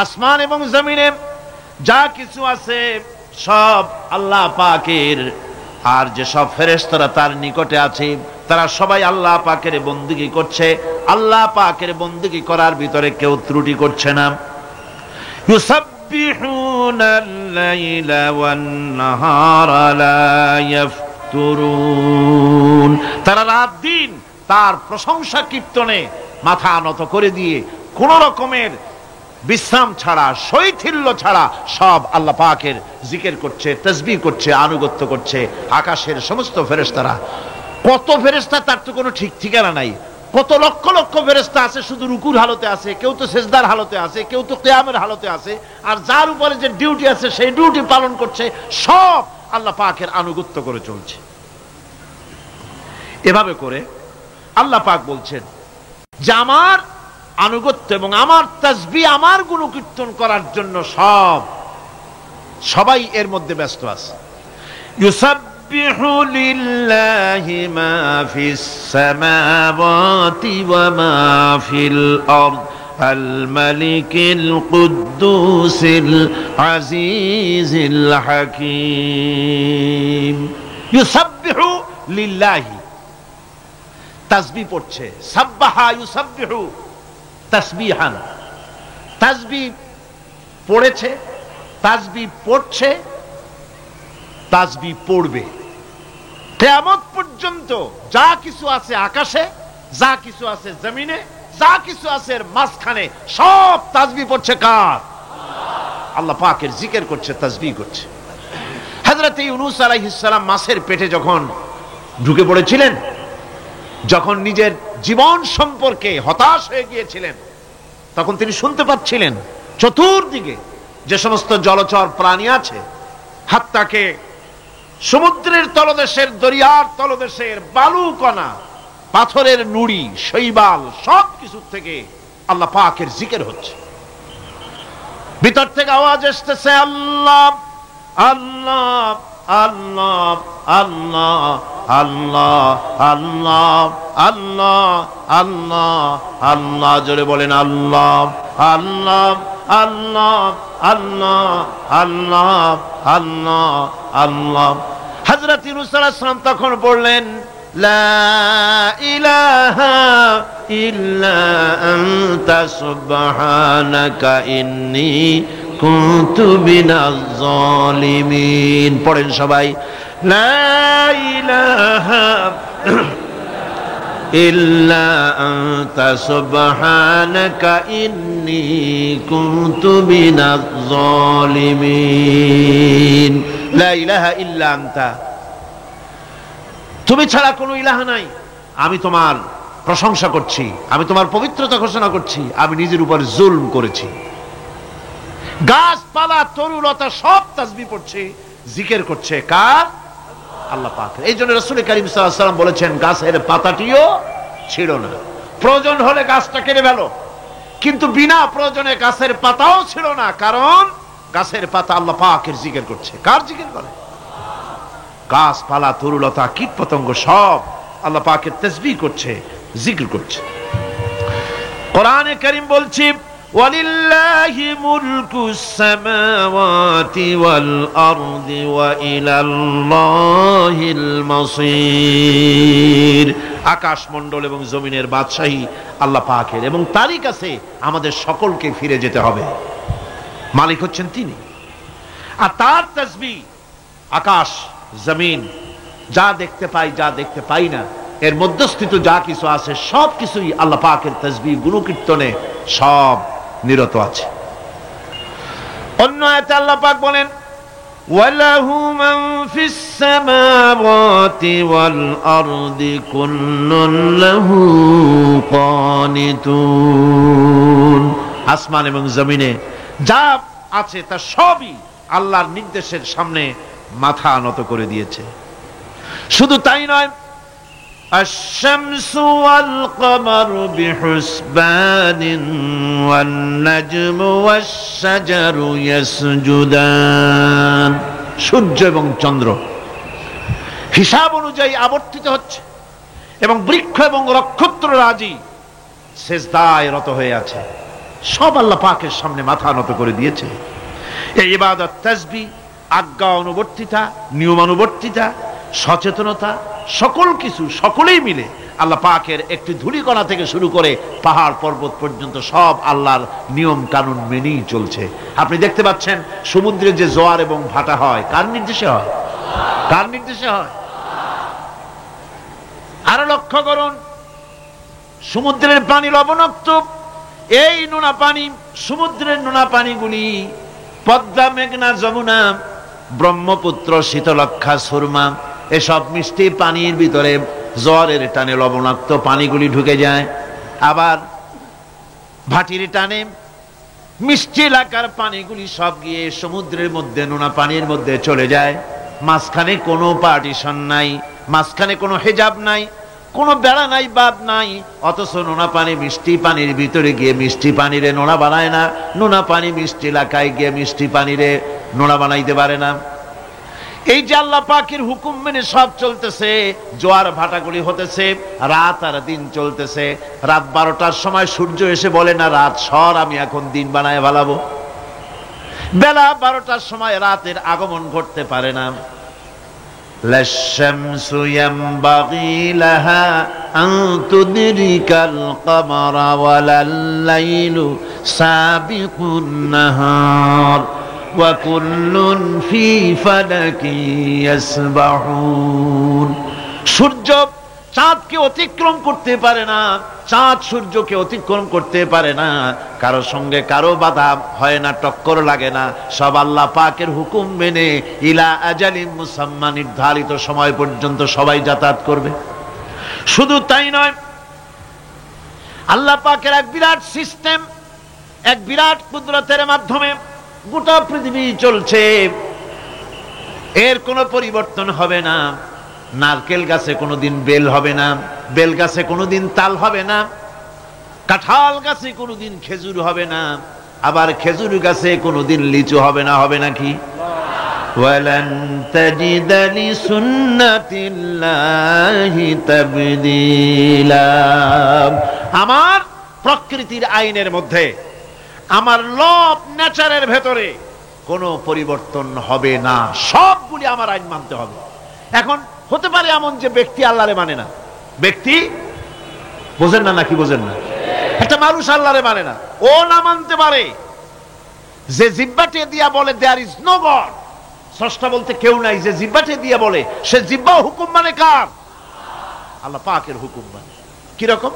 আসমান এবং জমিনে যা কিছু আছে সব আল্লাহ পাকের, আর যে সব ফেরেশতারা তার নিকটে আছে তারা সবাই আল্লাহ পাকের বন্দেগী করছে। আল্লাহ পাকের বন্দেগী করার ভিতরে কেউ ত্রুটি করছে না। ইউসাব্বিহুনাল লাইলা ওয়ান নাহারা লা ইয়াফতুরুন, তারা রাত দিন তার প্রশংসা কীর্তনে মাথা নত করে দিয়ে কোন রকমের বিশ্রাম ছাড়া, শৈথিল্য ছাড়া সব আল্লাহ পাকের জিকির করছে, তাসবিহ করছে, আনুগত্য করছে। আকাশের সমস্ত ফেরেশতারা, কত ফেরেশতা তার তো কোনো ঠিক ঠিকানা নাই। কত লক্ষ লক্ষ ফেরেশতা আছে শুধু রুকুর হালতে আছে, কেউ তো সেজদার হালতে আছে, কেউ তো কিয়ামের হালতে আছে। আর যার উপরে যে ডিউটি আছে সেই ডিউটি পালন করছে, সব আল্লাহ পাকের আনুগত্য করে চলছে। এভাবে করে আল্লাহ পাক বলছেন যে আমার আনুগত্য এবং আমার তাসবিহ, আমার গুণকীর্তন করার জন্য সবাই এর মধ্যে ব্যস্ত আছে। ইউসাব্বিহু লিল্লাহি মা ফিস সামাওয়াতি ওয়া মা ফিল আরদ আল মালিকিল কুদ্দুসিল আজিজিল হাকীম। ইউসাব্বিহু লিল্লাহি, তাসবিহ পড়ছে, সাব্বাহা ইউসাব্বিহু তাসবিহান, তাসবিহ পড়েছে, তাসবিহ পড়ছে, তাসবিহ পড়বে। কিয়ামত পর্যন্ত যা কিছু আছে আকাশে, যা কিছু আছে জমিনে, যা কিছু আছে এর মাঝখানে সব তাসবিহ পড়ছে কার? আল্লাহ পাকের জিকির করছে, তাসবিহ করছে। হযরত ইউনূস আলাইহিস সালাম মাছের পেটে যখন ঢুকে পড়েছিলেন, যখন নিজের জীবন সম্পর্কে হতাশ হয়ে গিয়েছিলেন, তখন তিনি শুনতে পাচ্ছিলেন চতুর্দিকে যে সমস্ত জলচর প্রাণী আছে, হাত্তাকে সমুদ্রের তলদেশের, দরিয়ার তলদেশের বালুকণা, পাথরের নুড়ি, শৈবাল, সব কিছু থেকে আল্লাহ পাকের জিকির হচ্ছে। ভিতর থেকে আওয়াজ আসতেছে আল্লাহ আল্লাহ আল্লাহ আল্লাহ আল্লাহ আল্লাহ আল্লাহ আল্লাহ আল্লাহ, জোরে বলেন আল্লাহ আল্লাহ আল্লাহ আল্লাহ আল্লাহ আল্লাহ আল্লাহ। হযরত ইউনূস আলাইহিস সালাম তখন বললেন লা ইলাহা ইল্লা আনতা সুবহানাকা ইন্নী কুনতু মিনাজ জালিমিন। পড়েন সবাই, লা ইলাহা ইল্লা আনতা সুবহানাকা ইন্নী কুনতু মিনাজ জালিমিন। লা ইলাহা ইল্লা আনতা, তুমি ছাড়া কোনো ইলাহ নাই। আমি তোমার প্রশংসা করছি, আমি তোমার পবিত্রতা ঘোষণা করছি। আমি নিজের উপর জুলম করেছি। গাছপালা, তরুলতা সব তাসবিহ পড়ছে, জিকির করছে কার? আল্লাহ পাকের। এই জন্য রাসূল কারীম সাল্লাল্লাহু আলাইহি ওয়াসাল্লাম বলেছেন গাছের পাতাটিও ছিল না, প্রয়োজন হলে গাছটা কেটে ফেলো, কিন্তু বিনা প্রয়োজনে গাছের পাতাও ছিল না, কারণ গাছের পাতা আল্লাহ পাকের জিকির করছে। কার জিকির করে? গাছপালা, তরুলতা, কীট পতঙ্গ সব আল্লাহ পাকের তাসবিহ করছে, জিকির করছে। কোরআনে কারীম বলছে ওয়ালিল্লাহি মুলকুস সামাওয়াতি ওয়াল আরদি ওয়া ইলাল্লাহিল মাসির। আকাশ মণ্ডল এবং জমিনের বাদশাহী আল্লাহ পাকের, এবং তারই কাছে আমাদের সকলকে ফিরে যেতে হবে। মালিক হচ্ছেন তিনি। আর তার তাসবিহ আকাশ জমিন, যা দেখতে পাই, যা দেখতে পাই না, এর মধ্যস্থিত যা কিছু আছে সব কিছুই আল্লাহ পাকের তাসবিহ গুণকীর্তনে সব নিরত আছে। অন্য আয়াতে আল্লাহ পাক বলেন ওয়ালাহু মান ফিস সামাওয়াতি ওয়াল আরদি কুল্লুন লাহু কানিতুন। আসমান এবং জমিনে যা আছে তা সবই আল্লাহর নির্দেশের সামনে মাথা নত করে দিয়েছে। শুধু তাই নয়, আশ-শামসু ওয়াল কমারু বিহুসবানিন ওয়ান নাজমু ওয়াশ-শাজারু ইয়াসজুদান। সূর্য এবং চন্দ্র হিসাব অনুযায়ী আবর্তিত হচ্ছে, এবং বৃক্ষ এবং নক্ষত্ররাজি সেজদায় রত হয়ে আছে। সব আল্লাহ পাকের সামনে মাথা নত করে দিয়েছে। এই ইবাদত, তাসবিহ, আজ্ঞা অনুবর্তিতা, নিয়মানুবর্তিতা, সচেতনতা, সকল কিছু সকলেই মিলে আল্লাহ পাকের একটি ধূলিকণা থেকে শুরু করে পাহাড় পর্বত পর্যন্ত সব আল্লাহর নিয়ম কানুন মেনেই চলছে। আপনি দেখতে পাচ্ছেন সমুদ্রে যে জোয়ার এবং ভাটা হয় কার নির্দেশে হয়? কার নির্দেশে হয়? আরো লক্ষ্য করুন, সমুদ্রের পানি লবণাক্ত। এই নোনা পানি, সমুদ্রের নোনা পানিগুলি পদ্মা, মেঘনা, যমুনা, ব্রহ্মপুত্র, শীতলক্ষা, সুরমা এসব মিষ্টি পানির ভিতরে জোয়ারের টানে লবণাক্ত পানিগুলি ঢুকে যায়। আবার ভাটির টানে মিষ্টি এলাকার পানিগুলি সব গিয়ে সমুদ্রের মধ্যে নোনা পানির মধ্যে চলে যায়। মাঝখানে কোনো পার্টিশন নাই, মাঝখানে কোনো হেজাব নাই, কোনো বেড়া নাই, বাদ নাই। অথচ নোনা পানি মিষ্টি পানির ভিতরে গিয়ে মিষ্টি পানিরে নোনা বানায় না, নোনা পানি মিষ্টি এলাকায় গিয়ে মিষ্টি পানিরে নোনা বানাইতে পারে না। এই যে আল্লাহ পাকের হুকুম মেনে সব চলতেছে, জোয়ার ভাটাগুলি হতেছে, রাত আর দিন চলতেছে। রাত 12টার সময় সূর্য এসে বলে না রাত সর, আমি এখন দিন বানায় ভালাবো। বেলা 12টার সময় রাতের আগমন ঘটতে পারে না। লাশ-শামসু ইয়ামবাগি লাহা আন তুদরিকাল কমারা ওয়ালাল লাইলু সাবিকুন নাহার ওয়া কুল্লুন ফি ফালাকি ইয়াসবাহুন। সূর্য চাঁদকে অতিক্রম করতে পারে না, চাঁদ সূর্যকে অতিক্রম করতে পারে না, কারো সঙ্গে কারো বাধা হয় না, টক্কর লাগে না। সব আল্লাহ পাকের হুকুম মেনে ইলা আজালিম মুসাম্মা, নির্ধারিত সময় পর্যন্ত সবাই যাতায়াত করবে। শুধু তাই নয়, আল্লাহ পাকের এক বিরাট সিস্টেম, এক বিরাট কুদরতের মাধ্যমে গোটা পৃথিবী চলছে। এর কোনো পরিবর্তন হবে না। নারকেল গাছে কোনোদিন বেল হবে না, বেল গাছে কোনোদিন তাল হবে না, কাঁঠাল গাছে কোনোদিন খেজুর হবে না, আবার খেজুর গাছে কোনোদিন লিচু হবে না। হবে নাকি? ওয়ালান তাজিদা লিসুন্নাতিল্লাহি তাবদীলা। আমার প্রকৃতির আইনের মধ্যে, আমার ল অফ নেচারের ভেতরে কোনো পরিবর্তন হবে না। সবগুলি আমার আইন মানতে হবে। এখন হতে পারে এমন যে ব্যক্তি আল্লাহরে মানে না, ব্যক্তি বোঝেন না নাকি বোঝেন না? একটা মানুষ আল্লাহরে মানে না, ও না মানতে পারে যে জিহ্বাটে দিয়া বলে দেয়ার ইজ নো গড, স্রষ্টা বলতে কেউ নাই, যে জিহ্বাটে দিয়া বলে সে জিহ্বা হুকুম মানে কার? আল্লাহ পাকের হুকুম মানে। কিরকম?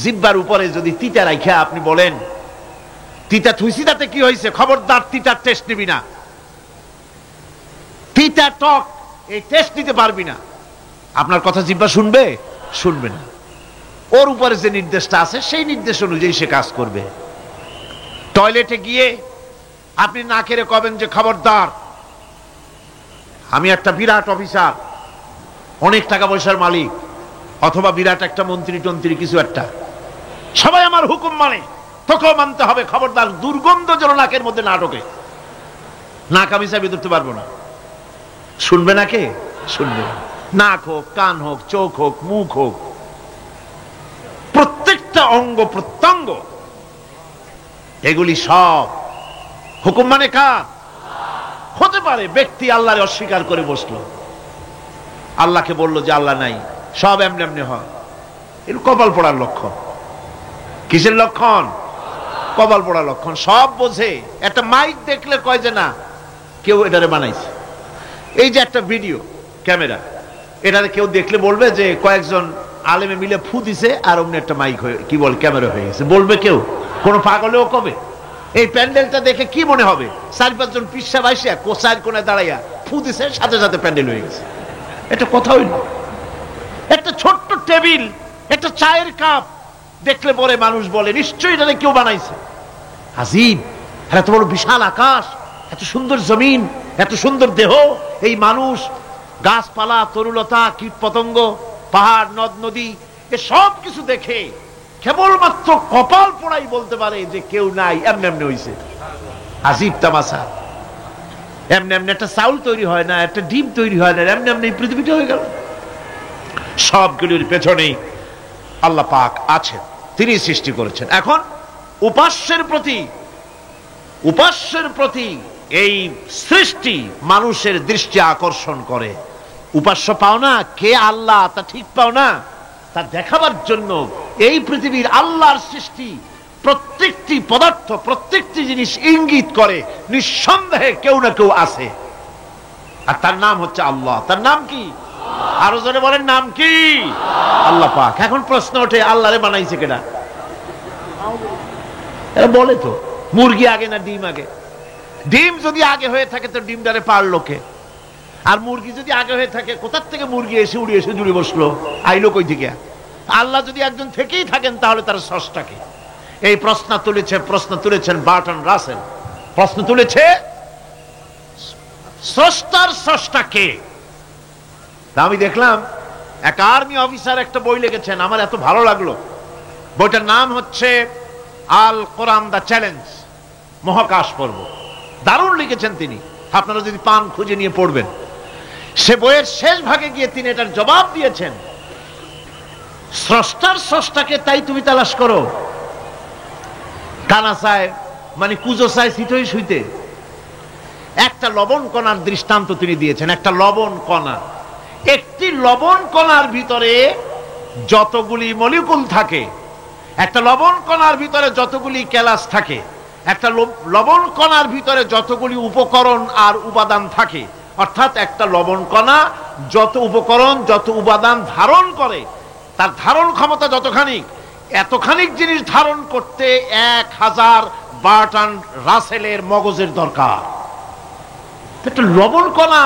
জিহ্বার উপরে যদি তিতা রাখা আপনি বলেন তিতা থুইছি তাতে কি হয়েছে, খবরদার তিতার টেস্ট নিবি না, তিতা টক এই টেস্ট নিতে পারবি না, আপনার কথা জিহ্বা শুনবে? শুনবে না। ওর উপরে যে নির্দেশটা আছে সেই নির্দেশ অনুযায়ী সে কাজ করবে। টয়লেটে গিয়ে আপনি নাকেরে কবেন যে খবরদার, আমি একটা বিরাট অফিসার, অনেক টাকা পয়সার মালিক, অথবা বিরাট একটা মন্ত্রী টন্ত্রী কিছু একটা, সবাই আমার হুকুম মানে, তোকেও মানতে হবে, খবরদার দুর্গন্ধ যেন নাকের মধ্যে না ঢোকে। নাক আমি চাবি ধরতে পারবো না। শুনবে না কে? শুনবে। নাক হোক, কান হোক, চোখ হোক, মুখ হোক, প্রত্যেকটা অঙ্গ প্রত্যঙ্গ, এগুলি সব হুকুম মানে কার? হতে পারে ব্যক্তি আল্লাহরে অস্বীকার করে বসলো, আল্লাহকে বললো যে আল্লাহ নাই, সব এমনি এমনি হয়। এর কপাল পড়ার লক্ষণ। কিসের লক্ষণ? কপাল পড়ার লক্ষণ। সব বোঝে। একটা মাইক দেখলে কয় যে না কেউ এটারে বানাইছে। এই যে একটা ভিডিও ক্যামেরা, এটারে কেউ দেখলে বলবে যে কয়েকজন আলেমে মিলে ফু দিছে আর অমনি একটা মাইক হয়ে কি বল ক্যামেরা হয়ে গেছে, বলবে কেউ? কোনো পাগলেও কবে? এই প্যান্ডেলটা দেখে কি মনে হবে? 4-5 জন পিসা বাইসা কোচার কোণে দাঁড়াইয়া ফু দিছে, সাথে সাথে প্যান্ডেল হয়ে গেছে। এটা কথা হইল? একটা ছোট্ট টেবিল, একটা চায়ের কাপ দেখলে পরে মানুষ বলে নিশ্চয়ই এটা কেউ বানাইছে। আজীব! এত বড় বিশাল আকাশ, এত সুন্দর জমিন, এত সুন্দর দেহ, এই মানুষ, গাছপালা, তরুলতা, কীট পতঙ্গ, পাহাড়, নদ নদী, এ সব কিছু দেখে কেবলমাত্র কপাল পোড়াই বলতে পারে যে কেউ নাই, এমনি এমনি হইছে। আজীব তামাশা। এমনি এমনি একটা চাউল তৈরি হয় না, একটা ডিম তৈরি হয় না, এমনি এমনি পৃথিবীটা হয়ে গেল। সবগুলির পেছনেই আল্লাহ পাক আছেন, তিনি সৃষ্টি করেছেন। এখন উপাস্যের প্রতি এই সৃষ্টি মানুষের দৃষ্টি আকর্ষণ করে। উপাস্য পাও না কে আল্লাহ তা ঠিক পাও না, তা দেখাবার জন্য এই পৃথিবীর আল্লাহর সৃষ্টি প্রত্যেকটি পদার্থ, প্রত্যেকটি জিনিস ইঙ্গিত করে নিঃসন্দেহে কেউ না কেউ আছে, আর তার নাম হচ্ছে আল্লাহ। তার নাম কি? আরো জোরে বলেন, নাম কি? আল্লাহ পাক। এখন প্রশ্ন ওঠে, আল্লাহরে বানাইছে কেডা? এরা বলে তো মুরগি আগে না ডিম আগে? ডিম যদি আগে হয়ে থাকে তো ডিমটারে পারলো কে? আর মুরগি যদি আগে হয়ে থাকে, কোথার থেকে মুরগি এসে উড়ে এসে জুড়ে বসলো, আইলো কই থেকে? আল্লাহ যদি একজন থেকেই থাকেন তাহলে তার স্রষ্টাকে? এই প্রশ্ন তুলেছেন বার্টন রাসেল। প্রশ্ন তুলেছে স্রষ্টার স্রষ্টা কে? আমি দেখলাম এক আর্মি অফিসার একটা বই লিখেছেন, আমার এত ভালো লাগলো। বইটার নাম হচ্ছে আল কোরআন দা চ্যালেঞ্জ, মহাকাশ পর্ব। দারুণ লিখেছেন তিনি, আপনারা যদি পান খুঁজে নিয়ে পড়বেন। সে বইয়ের শেষ ভাগে গিয়ে তিনি এটার জবাব দিয়েছেন, স্রষ্টার স্রষ্টাকে তাই তুমি তালাশ করো, কানা চায় মানে কুজো চায় শীতই শুইতে। একটা লবণ কণার দৃষ্টান্ত তিনি দিয়েছেন। একটা লবণ কণা, একটি লবণ কণার ভিতরে যতগুলি মলিকুল থাকে, একটা লবণ কণার ভিতরে যতগুলি ক্যালাস থাকে, একটা লবণ কণার ভিতরে যতগুলি উপকরণ আর উপাদান থাকে, অর্থাৎ একটা লবণ কণা যত উপকরণ যত উপাদান ধারণ করে, তার ধারণ ক্ষমতা যতখানি, এতখানিক জিনিস ধারণ করতে 1000 বার্টন রাসেলের মগজের দরকার। একটা লবণ কণা,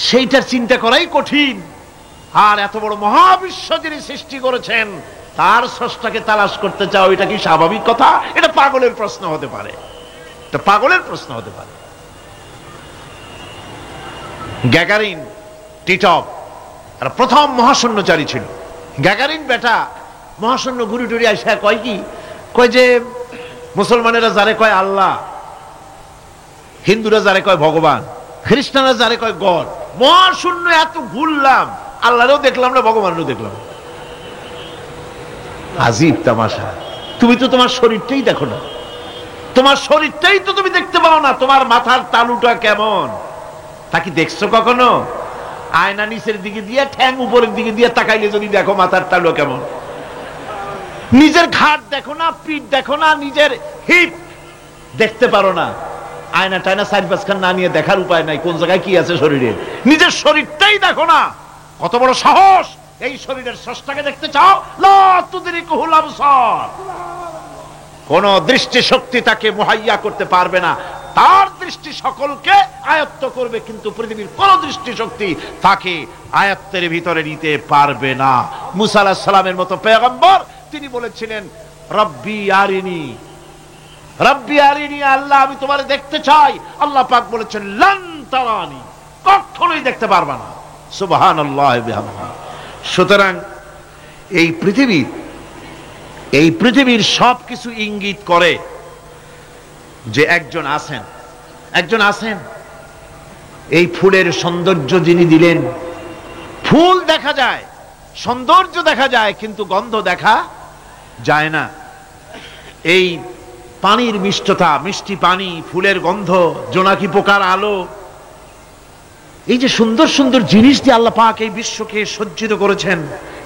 সেইটার চিন্তা করাই কঠিন। আর এত বড় মহাবিশ্ব যিনি সৃষ্টি করেছেন তার স্রষ্টাকে তালাশ করতে চাও, এটা কি স্বাভাবিক কথা? এটা পাগলের প্রশ্ন হতে পারে, এটা পাগলের প্রশ্ন হতে পারে। গ্যাগারিন টিটপ আর প্রথম মহাশূন্যচারী ছিল। গ্যাগারিন বেটা মহাশূন্য ঘুরি টুরি আসা কয় কি, কয় যে মুসলমানেরা যারে কয় আল্লাহ, হিন্দুরা যারে কয় ভগবান, খ্রিস্টানরা যারে কয় গড, মহাশূন্য এত ঘুরলাম, আল্লাহরেও দেখলাম না, ভগবানেরও দেখলাম। আজীব তামাশা। তুমি তো তোমার শরীরটাই দেখো না, তোমার শরীরটাই তো তুমি দেখতে পাও না। তোমার মাথার তালুটা কেমন তা কি দেখছো কখনো? আয়না নিচের দিকে দিয়ে ঠ্যাং উপরের দিকে দিয়ে তাকাইলে যদি দেখো মাথার তালু কেমন। নিজের ঘাট দেখো না, পিঠ দেখো না, নিজের হিপ দেখতে পারো না। আয়না টায়না সাইড পাঁচখান না নিয়ে দেখার উপায় নাই কোন জায়গায় কি আছে শরীরে। নিজের শরীরটাই দেখো না। কত বড় সাহস! এই শরীরের স্রষ্টাকে দেখতে চাও? লা তুদরিকুহুল আবসার। কোন দৃষ্টি শক্তি তাকে মুহাইয়া করতে পারবে না। তার দৃষ্টি সকলকে আয়ত্ত করবে, কিন্তু পৃথিবীর কোন দৃষ্টি শক্তি তাকে আয়ত্তের ভিতরে নিতে পারবে না। মুসা আলাইহিস সালামের মতো পয়গম্বর, তিনি বলেছিলেন রব্বি আরিনি, রব্বি আরিনি, আল্লাহ আমি তোমারে দেখতে চাই। আল্লাহ পাক বলেছেন লান তারানি, কখনোই দেখতে পারবা না। সুবহানাল্লাহ বিহামদিহি। সুতরাং এই পৃথিবীর সবকিছু ইঙ্গিত করে যে একজন আছেন। এই ফুলের সৌন্দর্য যিনি দিলেন, ফুল দেখা যায়, সৌন্দর্য দেখা যায়, কিন্তু গন্ধ দেখা যায় না। এই পানির মিষ্টতা, মিষ্টি পানি, ফুলের গন্ধ, জোনাকি পোকার আলো, এই যে সুন্দর সুন্দর জিনিস দিয়ে আল্লাহ পাক এই বিশ্বকে সজ্জিত করেছেন,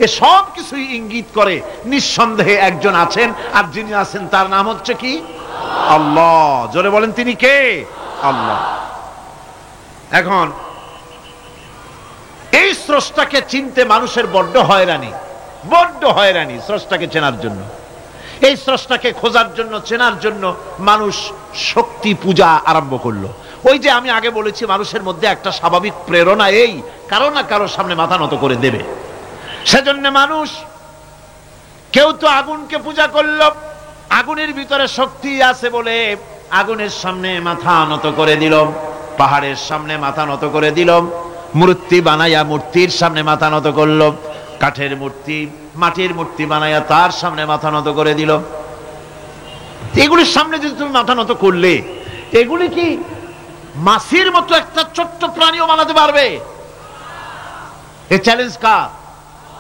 এ সব কিছুই ইঙ্গিত করে নিঃসন্দেহে একজন আছেন। আর যিনি আছেন তার নাম হচ্ছে কি? আল্লাহ। জোরে বলেন, তিনি কে? আল্লাহ। এখন এই স্রষ্টাকে চিনতে মানুষের বড্ড হয়রানি স্রষ্টাকে চেনার জন্য। এই স্রষ্টাকে খোঁজার জন্য, চেনার জন্য মানুষ শক্তি পূজা আরম্ভ করলো। ওই যে আমি আগে বলেছি, মানুষের মধ্যে একটা স্বাভাবিক প্রেরণা এই কারো না কারোর সামনে মাথা নত করে দেবে। সেজন্য মানুষ, কেউ তো আগুনকে পূজা করলো, আগুনের ভিতরে শক্তি আছে বলে আগুনের সামনে মাথা নত করে দিল, পাহাড়ের সামনে মাথা নত করে দিল, মূর্তি বানাইয়া মূর্তির সামনে মাথা নত করলো, কাঠের মূর্তি, মাটির মূর্তি বানাইয়া তার সামনে মাথা নত করে দিল। এগুলির সামনে যদি তুমি মাথা নত করলে, এগুলি কি মাছির মতো একটা ছোট্ট প্রাণীও বানাতে পারবে? এই চ্যালেঞ্জ কার?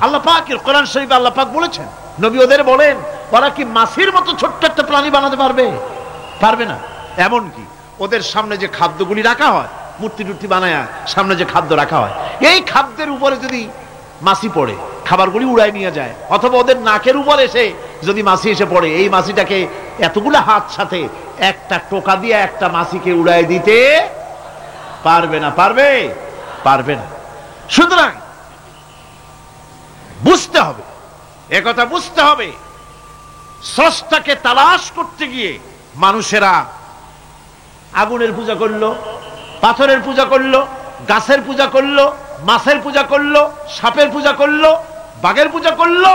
আল্লাহ পাকের। কোরআন শরীফে আল্লাহ পাক বলেছেন, নবী ওদের বলেন ওরা কি মাছির মতো ছোট্ট একটা প্রাণী বানাতে পারবে? পারবে না। এমনকি ওদের সামনে যে খাদ্যগুলি রাখা হয়, মূর্তি টুর্তি বানায় সামনে যে খাদ্য রাখা হয়, এই খাদ্যের উপরে যদি মাছি পড়ে খাবারগুলি উড়ায় নিয়ে যায়, অথবা ওদের নাকের উপর এসে যদি মাছি এসে পড়ে, এই মাছিটাকে এতগুলো হাত সাথে একটা টোকা দিয়ে একটা মাছিকে উড়ায় দিতে পারবে না। পারবে? পারবে না। সুতরাং বুঝতে হবে, একথা বুঝতে হবে, স্রষ্টাকে তালাশ করতে গিয়ে মানুষেরা আগুনের পূজা করলো, পাথরের পূজা করলো, গাছের পূজা করলো, মাছের পূজা করলো, সাপের পূজা করলো, বাঘের পূজা করলো,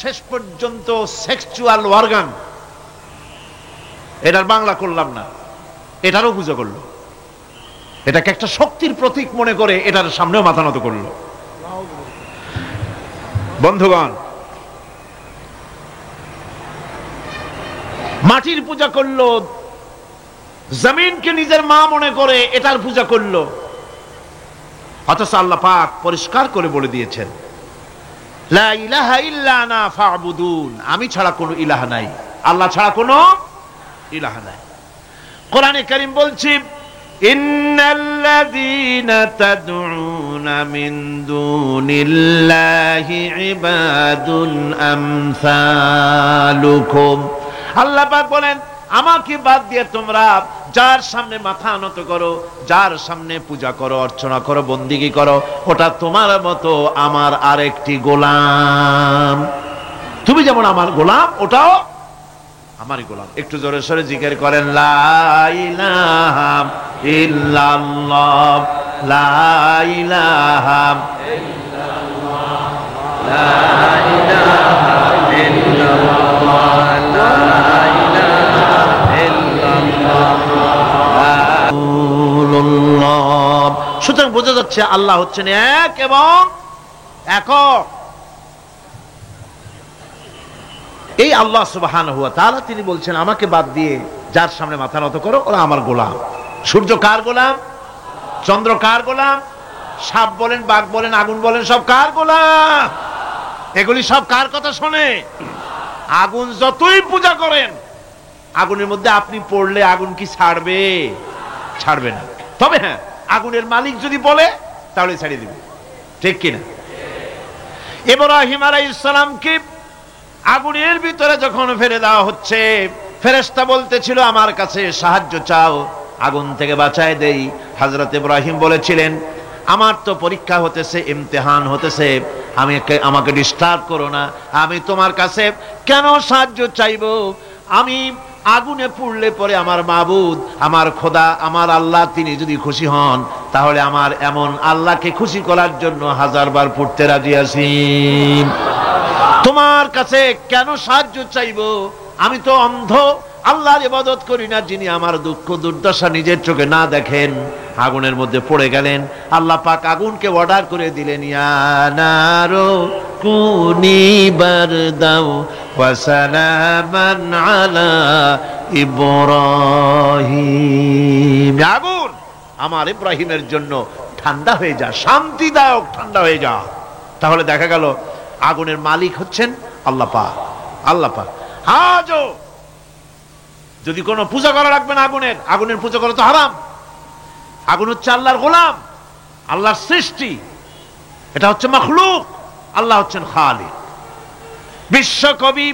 শেষ পর্যন্ত সেক্সুয়াল অর্গান, এটার বাংলা করলাম না, এটারও পূজা করলো। এটাকে একটা শক্তির প্রতীক মনে করে এটার সামনেও মাথা নত করলো। বন্ধুগণ, মাটির পূজা করলো, জমিনকে নিজের মা মনে করে এটার পূজা করলো। অথচ আল্লাহ পাক পরিষ্কার করে বলে দিয়েছেন, লা ইলাহা ইল্লা আনা ফা'বুদুন, আমি ছাড়া কোনো ইলাহ নাই, আল্লাহ ছাড়া কোনো ইলাহ নাই। কোরআনে কারীম বলছে, ইন্নাল্লাযীনা তাদউনা মিন দুনিল্লাহি ইবাদুন আমসালুকুম। আল্লাহ পাক বলেন, আমাকে বাদ দিয়ে তোমরা যার সামনে মাথা নত করো, যার সামনে পূজা করো, অর্চনা করো, বন্দিগি করো, ওটা তোমার মতো আমার আরেকটি গোলাম। তুমি যেমন আমার গোলাম, ওটাও আমারই গোলাম। একটু জোরে সরে জিকির করেন, লা ইলাহা ইল্লাল্লাহ, লা ইলাহা ইল্লাল্লাহ, লা ইলাহা ইল্লাল্লাহ, লা ইলাহা ইল্লাল্লাহ। সুতরাং বোঝা যাচ্ছে আল্লাহ হচ্ছেন এক এবং একক। এই আল্লাহ সুবহানাহু ওয়া তাআলা তিনি বলছেন, আমাকে বাদ দিয়ে যার সামনে মাথা নত করো, ওরা আমার গোলাম। সূর্য কার গোলাম? চন্দ্র কার গোলাম? সাপ বলেন, বাঘ বলেন, আগুন বলেন, সব কার গোলাম? এগুলি সব কার কথা শোনে? আগুন যতই পূজা করেন, আগুনের মধ্যে আপনি পড়লে আগুন কি ছাড়বে? ছাড়বে না। তবে হ্যাঁ, আগুনের মালিক যদি বলে তাহলে ছাড়িয়ে দিবে, ঠিক কিনা? ইব্রাহিম আলাইহিস সালামকে আগুনের ভিতরে যখন ফেলে দেওয়া হচ্ছে, ফেরেশতা বলতেছিল, আমার কাছে সাহায্য চাও, আগুন থেকে বাঁচায় দেই। হযরত ইব্রাহিম বলেছিলেন, আমার তো পরীক্ষা হতেছে, ইমতিহান হতেছে, আমাকে ডিস্টার্ব করো না, আমি তোমার কাছে কেন সাহায্য চাইবো? আমি আগুনে পুড়লে পরে আমার মাবুদ, আমার খোদা, আমার আল্লাহ তিনি যদি খুশি হন, তাহলে আমার এমন আল্লাহকে খুশি করার জন্য 1000 বার পুড়তে রাজি আছি। তোমার কাছে কেন সাহায্য চাইবো? আমি তো অন্ধ, আল্লাহর ইবাদত করি না, যিনি আমার দুঃখ দুর্দশা নিজের চোখে না দেখেন। আগুনের মধ্যে পড়ে গেলেন। আল্লাহ পাক আগুনকে অর্ডার করে দিলেন, ইয়া নারু কুনি বারদাও ওয়া সালামান আলা ইব্রাহিম। আগুন, আমার ইব্রাহিমের জন্য ঠান্ডা হয়ে যা, শান্তিদায়ক ঠান্ডা হয়ে যা। তাহলে দেখা গেল আগুনের মালিক হচ্ছেন আল্লাহ পাক। আল্লাহ পাক আজও যদি কোনো পূজা করা রাখবে না আগুনের, আগুনের পূজা করা তো হারাম। আগুন হচ্ছে আল্লাহর গোলাম, আল্লাহর সৃষ্টি, এটা হচ্ছে মাখলুক, আল্লাহ হচ্ছেন খালিক। বিশ্ব কবি,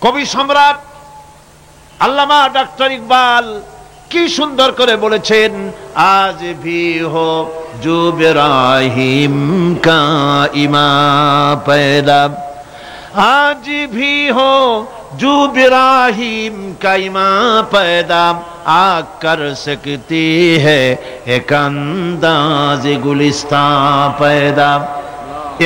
কবি সম্রাট আল্লামা ডক্টর ইকবাল কি সুন্দর করে বলেছেন, আজ ভি হো জো ইব্রাহিম কা ইমা পয়দা, আজ ভি হো जो इब्राहिम का ईमान पैदा आ कर सकती है एक अंदाज गुलिस्तान पैदा।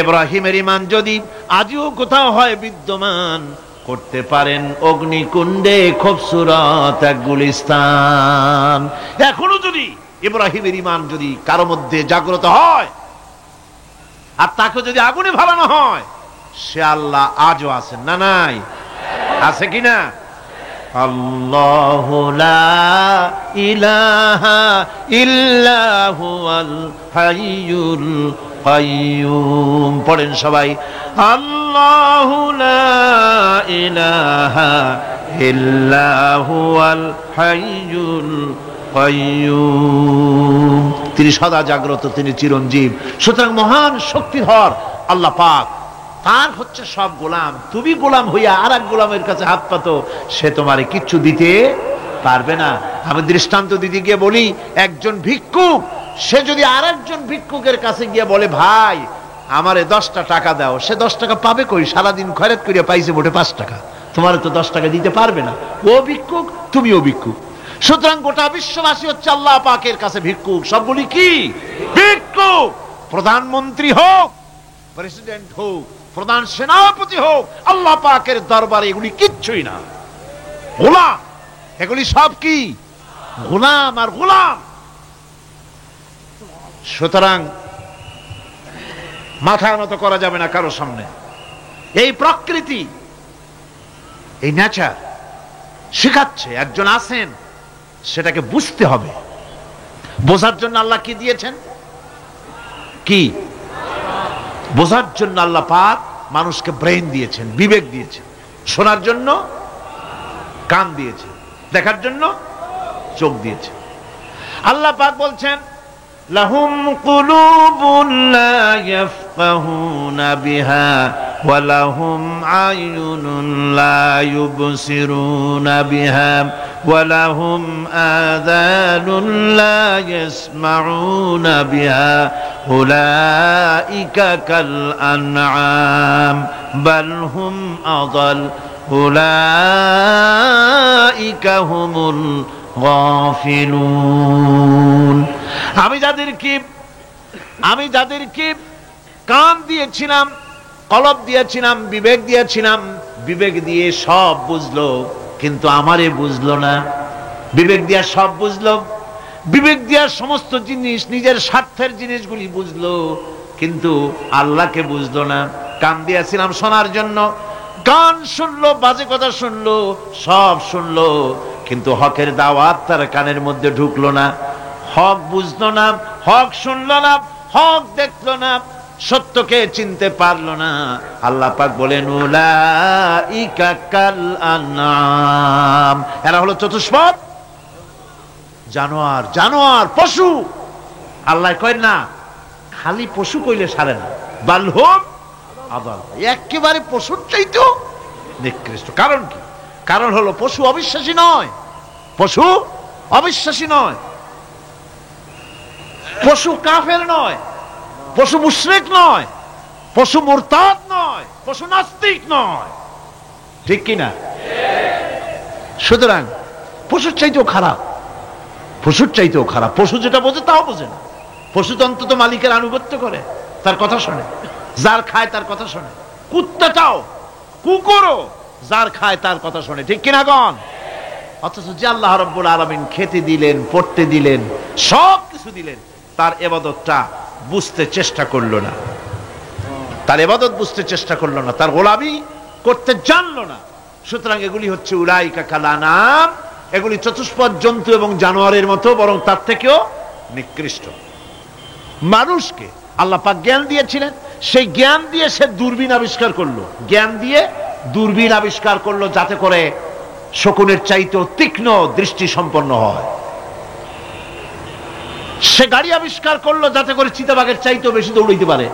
ইব্রাহিমের ঈমান যদি আজও কোথাও হয় বিদ্যমান, করতে পারেন অগ্নিকুণ্ডে খুবসুরত এক গুলিস্তান। এখনো যদি ইব্রাহিমের ঈমান যদি কারো মধ্যে জাগ্রত হয়, আর তাকে যদি আগুনে ভালানো হয়, সে আল্লাহ আজও আছেন না নাই? আছে কিনা? আল্লাহু লা ইলাহা ইল্লা হুয়াল হাইয়ুল কাইয়্যুম। পড়েন সবাই, আল্লাহু লা ইলাহা ইল্লা হুয়াল হাইয়ুল কাইয়্যুম। তিনি সদা জাগ্রত, তিনি চিরঞ্জীব। সুতরাং মহান শক্তিধর আল্লাহ পাক, তার হচ্ছে সব গোলাম। তুমি গোলাম হইয়া আর এক গোলামের কাছে হাত পাতো, সে তোমারে কিচ্ছু দিতে পারবে না। আমি দৃষ্টান্ত দিতে গিয়ে বলি, একজন ভিক্ষুক সে যদি আর একজন ভিক্ষুকের কাছে গিয়ে বলে, ভাই আমারে 10টা টাকা দাও, সে 10 টাকা পাবে কই? সারাদিন খয়রাত করিয়া পাইছে মোটে 5 টাকা, তোমার তো 10 টাকা দিতে পারবে না। ও ভিক্ষুক, তুমিও ভিক্ষুক। সুতরাং গোটা বিশ্ববাসী হচ্ছে আল্লাহ পাকের কাছে ভিক্ষুক। সবগুলি কি ভিক্ষুক? প্রধানমন্ত্রী হোক, প্রেসিডেন্ট হোক, প্রধান সেনাপতি হোক, আল্লাহ পাকের দরবারে এগুলি কিচ্ছুই না, গোলাম। এগুলি সব কি? গোলাম আর গোলাম। সুতরাং মাথা নত করা যাবে না কারো সামনে। এই প্রকৃতি, এই নেচার শিখাচ্ছে, একজন আছেন, সেটাকে বুঝতে হবে। বোঝার জন্য আল্লাহ কি দিয়েছেন? কি বোঝার জন্য আল্লাহ পাক মানুষকে ব্রেন দিয়েছেন, বিবেক দিয়েছেন। শোনার জন্য কান দিয়েছেন, দেখার জন্য চোখ দিয়েছেন। আল্লাহ পাক বলছেন, লাহুম কুলুবুন লা ইয়াফকাহুনা বিহা ওয়া লাহুম আয়ুনুন লা ইউবসিরুনা বিহা ওয়া লাহুম আযানুন লা ইয়াসমাউনা বিহা উলাইকা কাল আনআম বাল হুম আযাল উলাইকা হুমুল গাফিলুন। আমি যাদেরকে কান দিয়েছিলাম, কলব দিয়েছিলাম, বিবেক দিয়েছিলাম, বিবেক দিয়ে সব বুঝলো, কিন্তু আমারে বুঝলো না। বিবেক দিয়া সব বুঝলো, বিবেক দিয়া সমস্ত জিনিস, নিজের স্বার্থের জিনিসগুলি বুঝলো, কিন্তু আল্লাহকে বুঝলো না। কান দিয়েছিলাম শোনার জন্য, গান শুনলো, বাজে কথা শুনলো, সব শুনলো, কিন্তু হকের দাওয়াত তার কানের মধ্যে ঢুকলো না। হক বুঝলো না, হক শুনলো না, হক দেখলো না, সত্যকে চিনতে পারলো না। আল্লাহ পাক বলেন, উলাইকা কাল আনআম, এরা হলো চতুষ্পদ জানোয়ার, জানোয়ার পশু। আল্লাহ কয় না, খালি পশু কইলে সারে না, বাল হুম আযাল, একেবারে পশুর চাইতেও নিকৃষ্ট। কারণ কি? কারণ হলো পশু অবিশ্বাসী নয়, পশু অবিশ্বাসী নয়, পশু কাফের নয়, পশু মুশরিক নয়, পশু মুরতাদ নয়, পশু নাস্তিক নয়, ঠিক কিনা? সুতরাং পশুর চাইতেও খারাপ, পশুর চাইতেও খারাপ। পশু যেটা বোঝে তাও বোঝে না। পশু তো অন্তত মালিকের আনুগত্য করে, তার কথা শোনে, যার খায় তার কথা শোনে। কুত্তাটাও, কুকুরও যার খায় তার কথা শোনে, ঠিক কিনা গণ? অথচ যে আল্লাহ রাব্বুল আলামিন খেতে দিলেন, পড়তে দিলেন, সব কিছু দিলেন, তার ইবাদতটা বুঝতে চেষ্টা করলো না, তার ইবাদত বুঝতে চেষ্টা করলো না, তার গোলামি করতে জানলো না। সুতরাং এগুলি হচ্ছে উলাইকা কাল আনআম, এগুলি চতুষ্পদ জন্তু এবং জানোয়ারের মতো, বরং তার থেকেও নিকৃষ্ট। মানুষকে আল্লাহ পাক জ্ঞান দিয়েছিলেন, সেই জ্ঞান দিয়ে সে দূরবীন আবিষ্কার করলো, জ্ঞান দিয়ে দূরবীন আবিষ্কার করলো, যাতে করে শকুনের চাইতেও তীক্ষ্ণ দৃষ্টি সম্পন্ন হয়। সে গাড়ি আবিষ্কার করলো, যাতে করে চিতাবাঘের চাইতেও বেশি দৌড়াইতে পারে।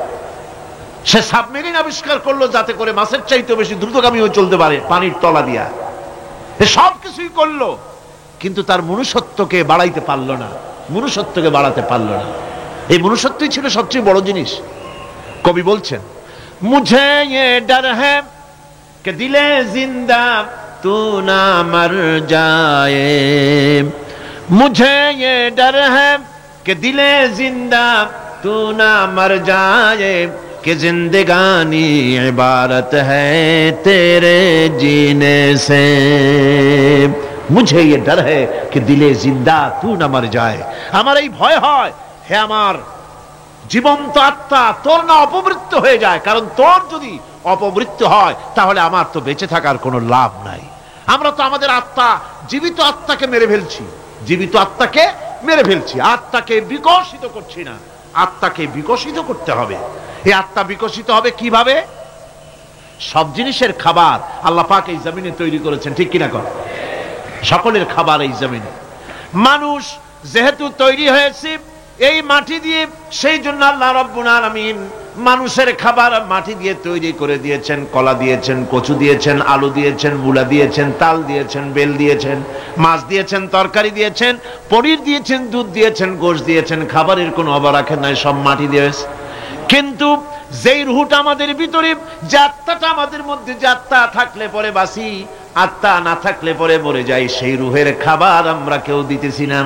সে সাবমেরিন আবিষ্কার করলো, যাতে করে মাছের চাইতেও বেশি দ্রুতগামী হয়ে চলতে পারে পানির তলা দিয়া। সব কিছুই করলো, কিন্তু তার মনুষ্যত্বকে বাড়াইতে পারলো না, মনুষ্যত্বকে বাড়াতে পারলো না। এই মনুষ্যত্বই ছিল সবচেয়ে বড় জিনিস। কবি বলছেন, মুঝে ये डर है कि दिले जिंदा तू ना मर जाए, मुझे ये डर है कि दिले जिंदा तू ना मर जाए, कि जिंदगानी इबारत है तेरे जीने से, मुझे ये डर है कि दिले जिंदा तू ना मर जाए। আমার এই ভয় হয়, হে আমার জীবন্ত আত্মা, তোর না অপমৃত্যু হয়ে যায়। কারণ তোর যদি অপমৃত্যু হয়, তাহলে আমার তো বেঁচে থাকার কোনো লাভ নাই। আমরা তো আমাদের আত্মা, জীবিত আত্মাকে মেরে ফেলছি, জীবিত আত্মাকে মেরে ফেলছি, আত্মাকে বিকশিত করছি না, আত্মাকে বিকশিত করতে হবে। এই আত্মা বিকশিত হবে কিভাবে? সব জিনিসের খাবার আল্লাহ পাক এই জমিনে তৈরি করেছেন, ঠিক কিনা কর? সকলের খাবার এই জমিনে। মানুষ যেহেতু তৈরি হয়েছে এই মাটি দিয়ে, সেই জন্য আল্লাহ রাব্বুল আলামিন মানুষের খাবার মাটি দিয়ে তৈরি করে দিয়েছেন। কলা দিয়েছেন, কচু দিয়েছেন, আলু দিয়েছেন, মূলা দিয়েছেন, তাল দিয়েছেন, বেল দিয়েছেন, মাছ দিয়েছেন, তরকারি দিয়েছেন, পনির দিয়েছেন, দুধ দিয়েছেন, গোশত দিয়েছেন। খাবারের কোনো অভাব রাখেন নাই, সব মাটি দিয়েছে। কিন্তু যেই রুহটা আমাদের ভিতরে, যে আত্মাটা আমাদের মধ্যে, যে আত্মা থাকলে পরে বাঁচি, আত্মা না থাকলে পরে মরে যাই, সেই রুহের খাবার আমরা কেউ দিতেছি না।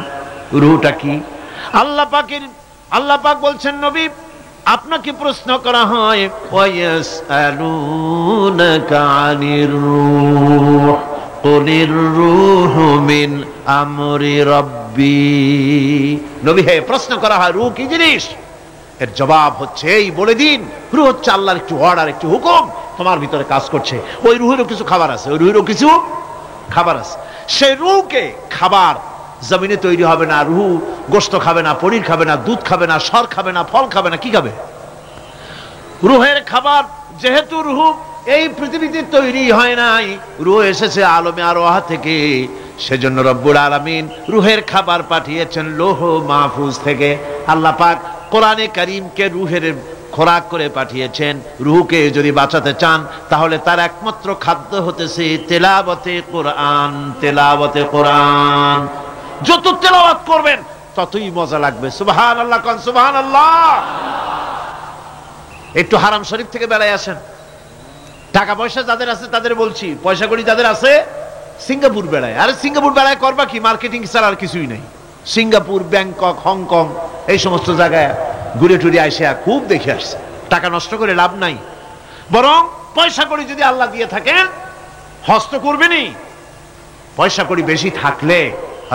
রুহটা কি? আল্লাহ পাক বলছেন, নবী আপনাকে প্রশ্ন করা হয়, ওয়ায়াসআলুনাকা আনির রূহ কুলির রূহু মিন আমরি রাব্বি। নবী হে, প্রশ্ন করা হয় রূহ কি জিনিস? এর জবাব হচ্ছে এই বলে দিন, রূহ হচ্ছে আল্লাহর একটু অর্ডার, একটু হুকুম তোমার ভিতরে কাজ করছে। ওই রূহেরও কিছু খাবার আছে, ওই রূহেরও কিছু খাবার আছে। সেই রূহকে খাবার জমিনে তৈরি হবে না। রুহু গোশত খাবে না, পনির খাবে না, দুধ খাবে না, সর খাবে না, ফল খাবে না, কি খাবে? রুহের খাবার। যেহেতু রুহু এই পৃথিবীতে তৈরি হয় নাই, রুহ এসেছে আলমে আরওয়াহ থেকে, সেজন্য রব্বুল আলামিন রুহের খাবার পাঠিয়েছেন লৌহ মাহফুজ থেকে। আল্লাহ পাক কোরআনে কারীমকে রুহের খোরাক করে পাঠিয়েছেন। রুহকে যদি বাঁচাতে চান তাহলে তার একমাত্র খাদ্য হতেছে তেলাওয়াতে কোরআন। তেলাওয়াতে কোরআন যত তেলাওয়াত করবেন ততই মজা লাগবে। সুবহানাল্লাহ, কোন সুবহানাল্লাহ। একটু হারাম শরীফ থেকে বেড়ায় আসেন। টাকা পয়সা যাদের আছে তাদের বলছি, পয়সা কড়ি যাদের আছে, সিঙ্গাপুর বেড়ায়। আরে সিঙ্গাপুর বেড়ায় করবা কি? মার্কেটিং ছাড়া আর কিছুই নাই। সিঙ্গাপুর, ব্যাংকক, হংকং এই সমস্ত জায়গায় ঘুরে টুরে আসে খুব দেখে আসছে। টাকা নষ্ট করে লাভ নাই, বরং পয়সা কড়ি যদি আল্লাহ দিয়ে থাকেন হস্ত করবেনই। পয়সা কড়ি বেশি থাকলে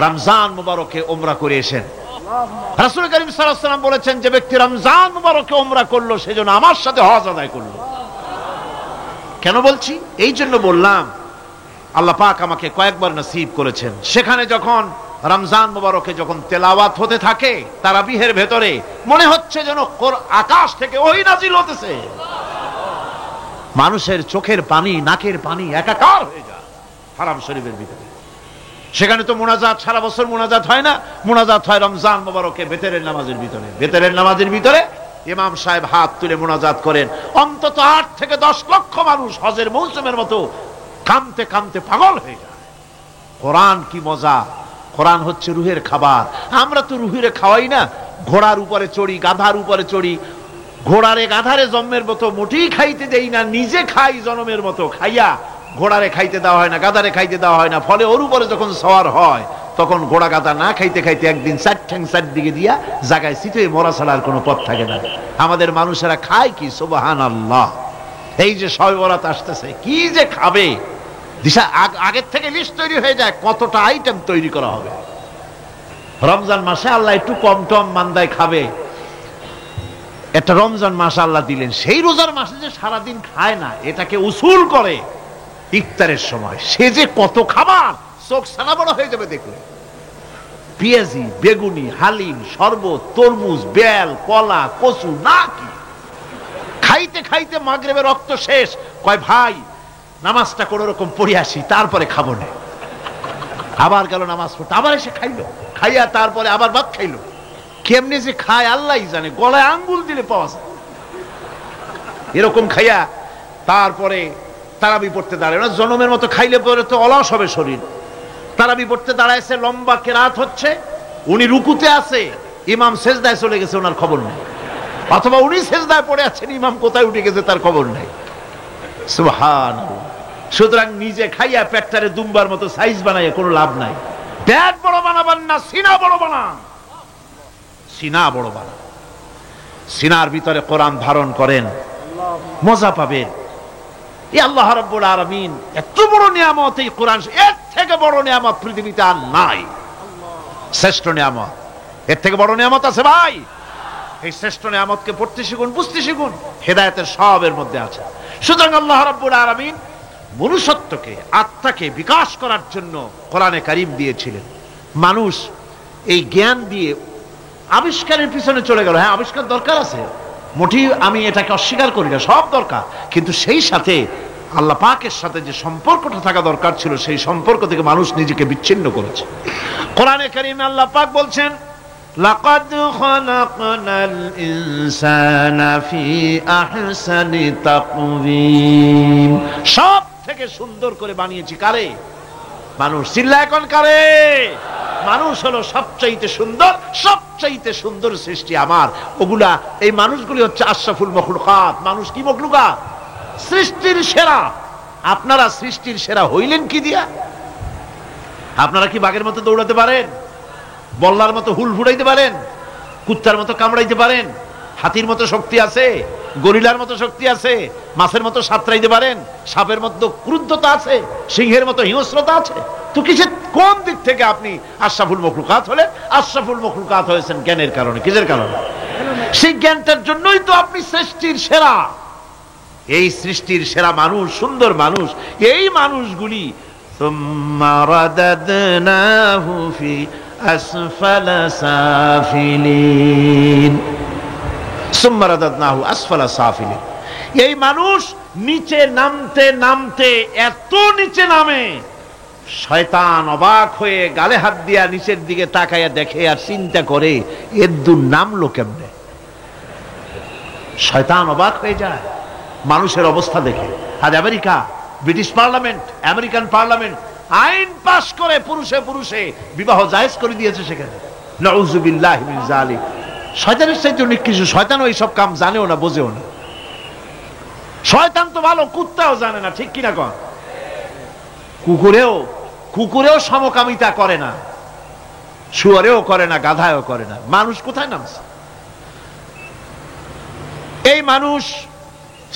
রমজান মুবারকে উমরা করে এসেন। রাসূল করিম সাল্লাল্লাহু আলাইহি ওয়াসাল্লাম বলেছেন, যে ব্যক্তি রমজান মুবারকে উমরা করলো সেজন্য আমার সাথে হজ আদায় করলো। কেন বলছি? এই জন্য বললাম, আল্লাহ পাক আমাকে কয়েকবার নসিব করেছেন। সেখানে যখন রমজান মুবারকে যখন তেলাওয়াত হতে থাকে তারাবিহের ভেতরে, মনে হচ্ছে যেন আকাশ থেকে ওহী নাজিল হতেছে। মানুষের চোখের পানি, নাকের পানি একাকার হয়ে যায় হারাম শরীফের ভিতরে। সেখানে তো মুনাজাত সারা বছর মুনাজাত হয় না, মুনাজাত হয় রমজান মুবারকে বেতেরের নামাজের ভিতরে। বেতেরের নামাজের ভিতরে ইমাম সাহেব হাত তুলে মুনাজাত করেন। অন্তত 8 থেকে 10 লক্ষ মানুষ হজের মৌসুমের মতো কামতে কামতে পাগল হয়ে যায়। কোরআন কি মজা! কোরআন হচ্ছে রুহের খাবার। আমরা তো রুহের খাওয়াই না। ঘোড়ার উপরে চড়ি, গাধার উপরে চড়ি, ঘোড়ারে গাধারে জন্মের মতো মোটেই খাইতে দেই না, নিজে খাই জন্মের মতো। খাইয়া ঘোড়ারে খাইতে দেওয়া হয় না, গাধারে খাইতে দেওয়া হয় না। ফলে ওর উপরে যখন সওয়ার হয় তখন ঘোড়া গাধা না খাইতে খাইতে একদিন 4 ঠ্যাং 4 দিকে দিয়া জায়গায় সিটে মরা ছাড়ার কোনো পথ থাকে না। আমাদের মানুষেরা খায় কি? সুবহানাল্লাহ। এই যে শবে বরাত আসতেছে, কি যে খাবে! দিশা আগের থেকে লিস্ট তৈরি হয়ে যায় কতটা আইটেম তৈরি করা হবে। রমজান মাসে আল্লাহ একটু কম টম মান্দায় খাবে, একটা রমজান মাস আল্লাহ দিলেন। সেই রোজার মাসে যে সারাদিন খায় না, এটাকে উসুল করে ইফতারের সময় সে যে কত খাবার, চোখ ছানা বড় হয়ে যাবে দেখলে। পেঁয়াজি, বেগুনি, হালিম, শরবত, তরমুজ, বেল, কলা, কচু, না কি খাইতে খাইতে মাগরিবের রক্ত শেষ। কয় ভাই নামাজটা কোন রকম পড়ে আসি, তারপরে খাবো না। আবার গেল নামাজ পড়তে, আবার এসে খাইলো, খাইয়া তারপরে আবার ভাত খাইলো। কেমনে যে খায় আল্লাহ জানে, গলায় আঙ্গুল দিলে পাওয়া যায় এরকম খাইয়া। তারপরে তারাবি পড়তে দাঁড়ায় না, জনমের মতো খাইলে পরে তো অলস হবে শরীর। তারাবি পড়তে দাঁড়াইছে, লম্বা কেরাত হচ্ছে, উনি রুকুতে আছে, ইমাম সেজদায় চলে গেছে, ওনার খবর নেই। অথবা উনি সেজদায় পড়ে আছেন, ইমাম কোথায় উঠে গেছে তার খবর নেই। সুবহানাল্লাহ। সুতরাং নিজে খাইয়া পেটটারে দুম্বার মতো সাইজ বানাইয়া কোনো লাভ নাই। পেট বড় বানাবেন না, সিনা বড় বানান। সিনা বড় বানান, সিনার ভিতরে কোরআন ধারণ করেন, মজা পাবেন। এই আল্লাহ রাব্বুল আলামিন এত বড় নিয়ামত, এই কোরআন, এর থেকে বড় নিয়ামত পৃথিবীতে আর নাই। শ্রেষ্ঠ নিয়ামত, এর থেকে বড় নিয়ামত আছে ভাই? এই শ্রেষ্ঠ নিয়ামতকে পড়তে শিখুন, বুঝতে শিখুন, হেদায়েতের সবের মধ্যে আছে। সুতরাং আল্লাহ রাব্বুল আলামিন মনুষ্যত্বকে, আত্মাকে বিকাশ করার জন্য কোরআনে কারীম দিয়েছিলেন। মানুষ এই জ্ঞান দিয়ে আবিষ্কারের পিছনে চলে গেল। হ্যাঁ, আবিষ্কার দরকার আছে, মোটেই আমি এটাকে অস্বীকার করি না, সব দরকার, কিন্তু সেই সাথে আল্লাহ পাকের সাথে যে সম্পর্কটা থাকা দরকার ছিল, সেই সম্পর্ক থেকে মানুষ নিজেকে বিচ্ছিন্ন করেছে। কোরআনে কারীমে আল্লাহ পাক বলছেন, লাকাদ খালাকনাল ইনসানা ফি আহসানি তাকওয়িম, সব থেকে সুন্দর করে বানিয়েছি কারে? মানুষ। চিল্লা এখন কারে? মানুষ হলো সবচাইতে সুন্দর, সবচাইতে সুন্দর সৃষ্টি আমার। ওগুলা, এই মানুষগুলি হচ্ছে আশরাফুল মখলুকাত। মানুষ কি মখলুকাত? সৃষ্টির সেরা। আপনারা সৃষ্টির সেরা হইলেন কি দিয়া? আপনারা কি বাঘের মতো দৌড়াতে পারেন? বল্লার মতো হুল ফুটাইতে পারেন? কুত্তার মতো কামড়াইতে পারেন? হাতির মতো শক্তি আছে? গরিলার মতো শক্তি আছে? মাছের মতো সাঁতরাইতে পারেন? সাপের মতো ক্রুদ্ধতা আছে? সিংহের মতো হিংস্রতা আছে? তো কিসের, কোন দিক থেকে আপনি আশরাফুল মখলুকাত হলেন? আশরাফুল মখলুকাত হয়েছেন জ্ঞানের কারণে। কিসের কারণে? সেই জ্ঞানটার জন্যই তো আপনি সৃষ্টির সেরা। এই সৃষ্টির সেরা মানুষ, সুন্দর মানুষ, এই মানুষগুলি সুম্মা রাদাদনাহু ফি আসফালা সাফিলিন, সুম্মা রাদাদনাহু আসফালা সাফিলিন। এই মানুষ নিচে নামতে নামতে এত নিচে নামে, শয়তান অবাক হয়ে গালে হাত দিয়া নিচের দিকে তাকাইয়া দেখে আর চিন্তা করে এর দূর নামলো কেমনে। শয়তান অবাক হয়ে যায় মানুষের অবস্থা দেখে। আজ America, British parliament, American parliament আইন পাশ করে পুরুষে পুরুষে বিবাহ জায়েজ করে দিয়েছে সেখানে। নাউযুবিল্লাহি মিন যালিক। শয়তানের চাইতে নিকৃষ্ট। শয়তান ওই সব কাম জানেও না, বোঝেও না। শয়তান তো ভালো, কুত্তাও জানে না, ঠিক কিনা কন? কুকুরেও সমকামিতা করে না, শুয়ারেও করে না, গাধায়ও করে না। মানুষ কোথায় নামছে? এই মানুষ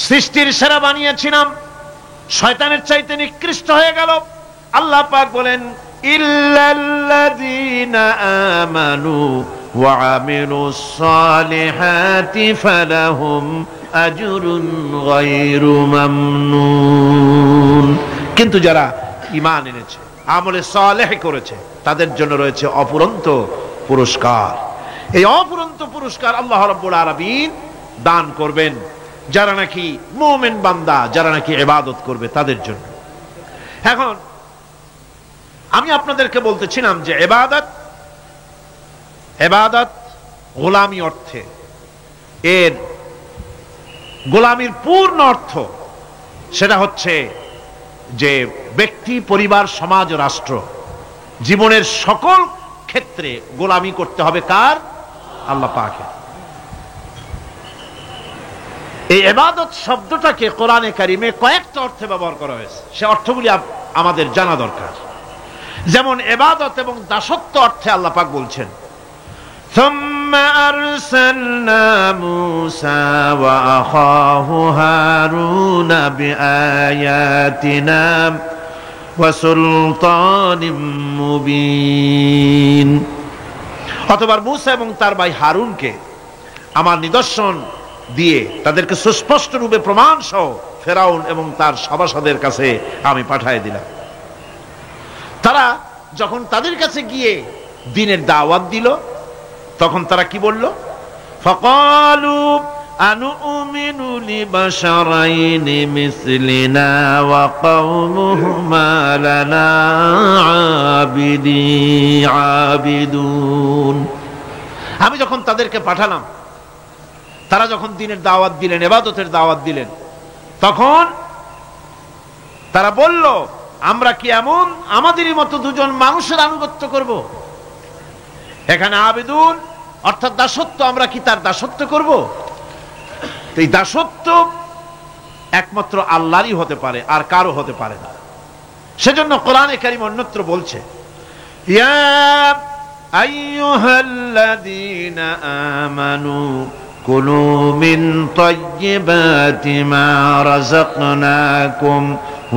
সৃষ্টির সেরা বানিয়েছিলাম, শয়তানের চাইতে নিকৃষ্ট হয়ে গেল। আল্লাহ পাক বলেন, ইল্লাল্লাযীনা আমানু ওয়া আমিলুস সালিহাতি ফালাহুম আজরুন গায়রু মামনুন। কিন্তু যারা ঈমান এনেছে, আমলে সালেহ করেছে, তাদের জন্য রয়েছে অফুরন্ত পুরস্কার। এই অফুরন্ত পুরস্কার আল্লাহ রাব্বুল আলামিন দান করবেন যারা নাকি মুমিন বান্দা, যারা নাকি ইবাদত করবে তাদের জন্য। এখন আমি আপনাদেরকে বলতেছিলাম যে ইবাদত গোলামি অর্থে, এর গোলামির পূর্ণ অর্থ সেটা হচ্ছে যে ব্যক্তি, পরিবার, সমাজ ও রাষ্ট্র, জীবনের সকল ক্ষেত্রে গোলামি করতে হবে কার? আল্লাহ পাকের। এই ইবাদত শব্দটাকে কোরআনে কারিমে কয়েকটা অর্থে ব্যবহার করা হয়েছে, সে অর্থগুলি আমাদের জানা দরকার। যেমন ইবাদত এবং দাসত্ব অর্থে আল্লাহ পাক বলছেন, সুম্মা আরসালনা মূসা ওয়া আখাহু হারুনা বিআয়াতিনা ওয়া সুলতানিম মুবিন। অথবা মূসা এবং তার ভাই হারুনকে আমার নিদর্শন দিয়ে তাদেরকে সুস্পষ্ট রূপে প্রমাণ সহ ফেরাউন এবং তার সভাসদের কাছে আমি পাঠিয়ে দিলাম। তারা যখন তাদের কাছে গিয়ে দ্বীনের দাওয়াত দিল, তখন তারা কি বলল? ফাকালু আনুমিনু লিবাশারাইনি মিসলিনা ওয়া কওমুহুমা লানা আবিদুন। আমি যখন তাদেরকে পাঠালাম, তারা যখন দ্বীনের দাওয়াত দিলেন, ইবাদতের দাওয়াত দিলেন, তখন তারা বলল, আমরা কি এমন আমাদেরই মতো দুজন মানুষের আনুগত্য করব? এখানে আবিদুন অর্থাৎ দাসত্ব, আমরা কি তার দাসত্ব করব? এই দাসত্ব একমাত্র আল্লাহরই হতে পারে, আর কারো হতে পারে না। সেজন্য কোরআনে কারীম অন্যত্র বলছে, ইয়া আইয়ুহাল্লাযীনা আমানু কুলু মিন তাইয়্যিবাতি মা রাযাকনাকুম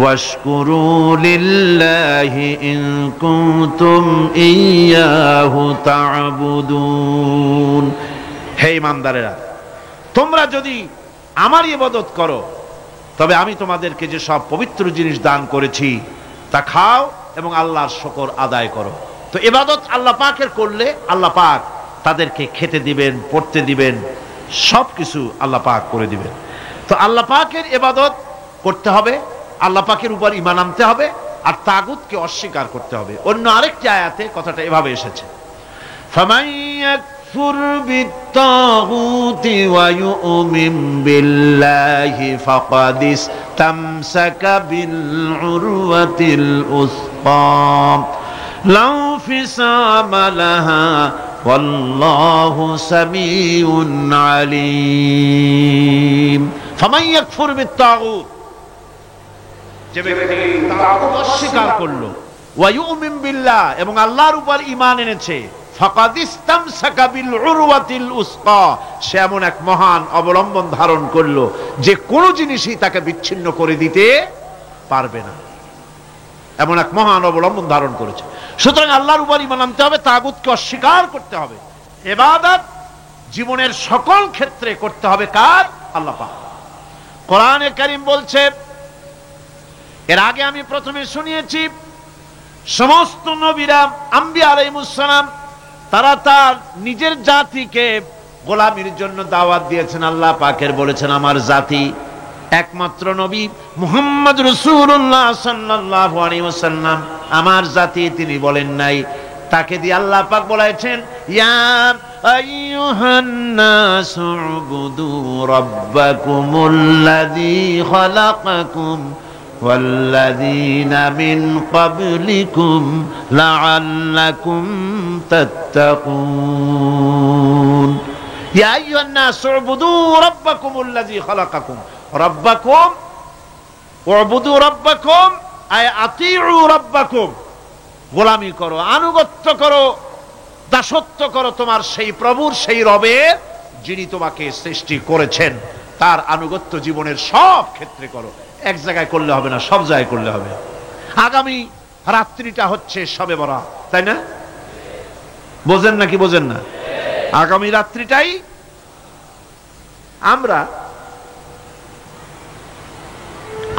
ওয়াশকুরু লিল্লাহি ইন কুনতুম ইয়্যাহু তা'বুদুন। হে ঈমানদারেরা, তোমরা যদি আমার ইবাদত করো, তবে আমি তোমাদেরকে যে সব পবিত্র জিনিস দান করেছি তা খাও এবং আল্লাহর শুকর আদায় করো। তো ইবাদত আল্লাহ পাকের করলে আল্লাহ পাক তাদেরকে খেতে দিবেন, পড়তে দিবেন, সবকিছু আল্লাহ পাক করে দিবেন। তো আল্লাহ পাকের ইবাদত করতে হবে, আল্লাহ পাকের উপর ঈমান আনতে হবে, আর তাগুতকে অস্বীকার করতে হবে। অন্য আরেকটি আয়াতে কথাটা এভাবে এসেছে, ফামান ইয়াকফুর বিত্তাগুতি ওয়া ইউমিন বিল্লাহি ফাকাদ ইসতামসাকা বিল উরওয়াতিল উসকা লা ফিসামা লাহা ওয়াল্লাহু সামিউন আলীম। ফামান ইয়াকফুর বিত্তাগুত, যে ব্যক্তি তাগুত অস্বীকার করলো, ওয়া ইউমিন বিল্লাহ, এবং আল্লাহর উপর ঈমান এনেছে, ফাকাদ ইসতামসাকা বিল উরওয়াতিল উসকা, সে এমন এক মহান অবলম্বন ধারণ করলো যে কোনো জিনিসই তাকে বিচ্ছিন্ন করে দিতে পারবে না, এমন এক মহান অবলম্বন ধারণ করেছে। সুতরাং আল্লাহর উপর ঈমান আনতে হবে, তাগুতকে অস্বীকার করতে হবে। ইবাদত জীবনের সকল ক্ষেত্রে করতে হবে কার? আল্লাহ পাক। কোরআনে কারীম বলছে, এর আগে আমি প্রথমে শুনিয়েছি, সমস্ত নবীরা, আম্বিয়া আলাইহিস সালাম, তারা তার নিজের জাতিকে গোলামির জন্য দাওয়াত দিয়েছেন। আল্লাহ পাকের বলেছেন, আমার জাতি, একমাত্র নবী মুহাম্মদ রাসূলুল্লাহ সাল্লাল্লাহু আলাইহি ওয়াসাল্লাম আমার জাতি, তিনি বলেন নাই। তাকে দিয়ে আল্লাহ পাক বলেছেন, ইয়া আইয়ুহান নাসু উবুদু রাব্বাকুমুল্লাযী খালাকাকুম والذين من قبلكم لعلكم تتقون يا أيها الناس اعبدوا ربكم الذي خلقكم ربكم اعبدوا ربكم أي أطيعوا ربكم গোলামি করো, আনুগত্য করো, দাসত্ব করো তোমার সেই প্রভুর, সেই রবের, যিনি তোমাকে সৃষ্টি করেছেন। তার আনুগত্য জীবনের সব ক্ষেত্রে করো। এক জায়গায় করলে হবে না, সব জায়গায় করলে হবে। আগামী রাত্রিটা হচ্ছে শবে বরাত, তাই না? বোঝেন নাকি বোঝেন না? আগামী রাত্রিটাই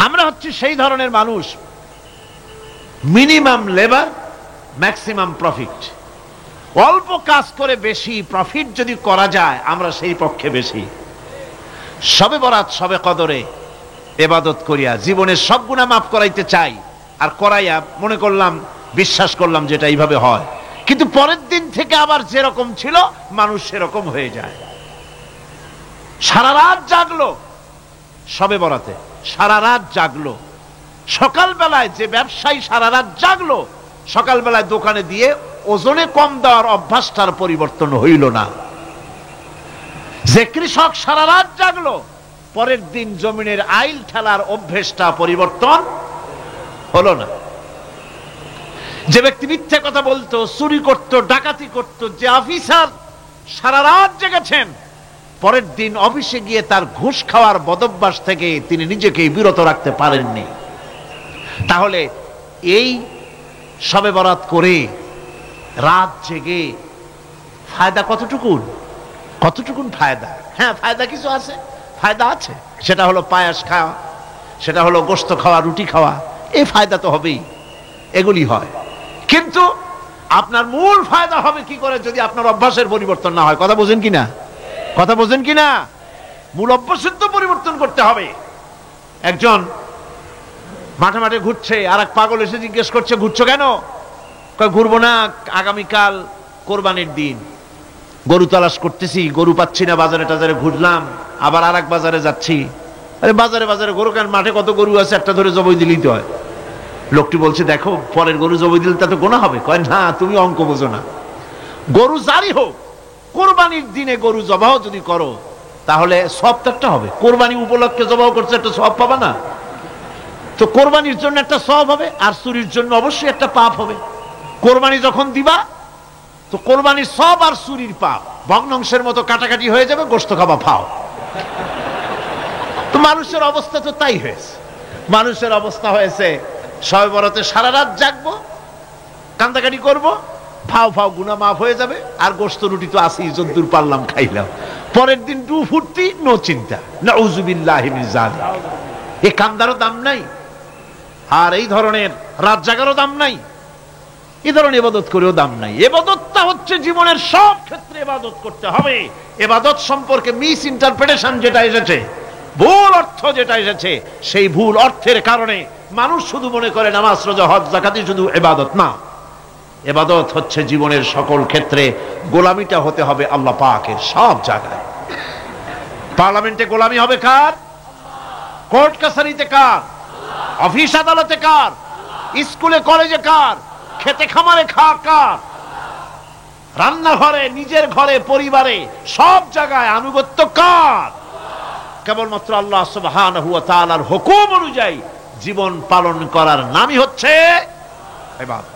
আমরা হচ্ছে সেই ধরনের মানুষ, মিনিমাম লেবার ম্যাক্সিমাম প্রফিট। অল্প কাজ করে বেশি প্রফিট যদি করা যায়, আমরা সেই পক্ষে বেশি। শবে বরাত, শবে কদরে ইবাদত করিয়া জীবনের সব গুনাহ মাফ করাইতে চাই, আর করাইয়া মনে করলাম, বিশ্বাস করলাম যেটা এইভাবে হয়, কিন্তু পরের দিন থেকে আবার যেরকম ছিল মানুষ সেরকম হয়ে যায়। সারা রাত জাগলো শবে বরাতে, সারা রাত জাগলো। সকালবেলায় যে ব্যবসায়ী সারা রাত জাগলো, সকালবেলায় দোকানে দিয়ে ওজনে কম দেওয়ার অভ্যাসটার পরিবর্তন হইল না। যে কৃষক সারা রাত জাগলো, পরের দিন জমিনের আইল ঠেলার অভ্যেসটা পরিবর্তন হলো না। যে ব্যক্তি মিথ্যে কথা বলতো, চুরি করত, ডাকাতি করত, যে অফিসার সারা রাত জেগেছেন, পরের দিন অফিসে গিয়ে তার ঘুষ খাওয়ার বদভ্যাস থেকে তিনি নিজেকে বিরত রাখতে পারেননি। তাহলে এই শবে বরাত করে রাত জেগে ফায়দা কতটুকুন? কতটুকুন ফায়দা? হ্যাঁ, ফায়দা কিছু আছে, ফায়দা আছে। সেটা হলো পায়াস খাওয়া, সেটা হলো গোশত খাওয়া, রুটি খাওয়া, এই ফায়দা তো হবেই, এগুলি হয়। কিন্তু আপনার মূল ফায়দা হবে কি করে যদি আপনার অভ্যাসের পরিবর্তন না হয়? কথা বোঝেন কিনা? কথা বোঝেন কিনা? মূল অভ্যাসের তো পরিবর্তন করতে হবে। একজন মাঠে মাঠে ঘুরছে, আর এক পাগল এসে জিজ্ঞেস করছে, ঘুরছো কেন? ঘুরবো না, আগামীকাল কোরবানির দিন, গরু তালাশ করতেছি, গরু পাচ্ছি না, বাজারে টাজারে ঘুরলাম, আবার আর এক বাজারে যাচ্ছি। আরে বাজারে বাজারে গরু কেন? মাঠে কত গরু আছে, একটা ধরে জবাই দিলেই তো হয়। লোকটি বলছে, দেখো পরের গরু জবাই দিলে তা তো গোনা হবে। কয় না, তুমি অঙ্ক বোঝো না। গরু জারি হোক, কোরবানির দিনে গরু জবাহ যদি করো তাহলে সওয়াব তো একটা হবে। কোরবানি উপলক্ষে জবাহ করছে, একটা সওয়াব পাবা না? তো কোরবানির জন্য একটা সওয়াব হবে, আর চুরির জন্য অবশ্যই একটা পাপ হবে। কোরবানি যখন দিবা তো কোরবানির সওয়াব আর চুরির পাপ ভগ্নাংশের মতো কাটাকাটি হয়ে যাবে, গোশত খাবা ফাও। তো মানুষের অবস্থা তো তাই হয়েছে। মানুষের অবস্থা হয়েছে শবে বরাতে সারা রাত জাগবো, কান্দাকাটি করবো, ফাও ফাও গুনাহ মাফ হয়ে যাবে, আর গোশত রুটি তো আসি, যদ্দূর পারলাম খাইলাম। পরের দিন ডু ফুর্তি, নো চিন্তা। নাউযুবিল্লাহি মিন যালিক। এই কান্দারও দাম নাই, আর এই ধরনের রাত জাগারও দাম নাই। এ ধরনের ইবাদত করেও দাম নাই। ইবাদতটা হচ্ছে জীবনের সব ক্ষেত্রে ইবাদত করতে হবে। ইবাদত সম্পর্কে মিস ইন্টারপ্রিটেশন যেটা এসেছে, ভুল অর্থ যেটা এসেছে, সেই ভুল অর্থের কারণে মানুষ শুধু মনে করে নামাজ রোজা হজ যাকাতই শুধু ইবাদত না। ইবাদত হচ্ছে জীবনের সকল ক্ষেত্রে গোলামিটা হতে হবে আল্লাহ পাকের সব জায়গায়। পার্লামেন্টে গোলামি হবে কার? কোর্ট কাছারিতে কার? অফিস আদালতে কার? স্কুলে কলেজে কার? খেতে খামারে কার? রান্নাঘরে, নিজের ঘরে, পরিবারে, সব জায়গায় আনুগত্য কার? কেবলমাত্র আল্লাহ সুবহানাহু ওয়া তাআলার হুকুম অনুযায়ী জীবন পালন করার নামই হচ্ছে ইবাদত।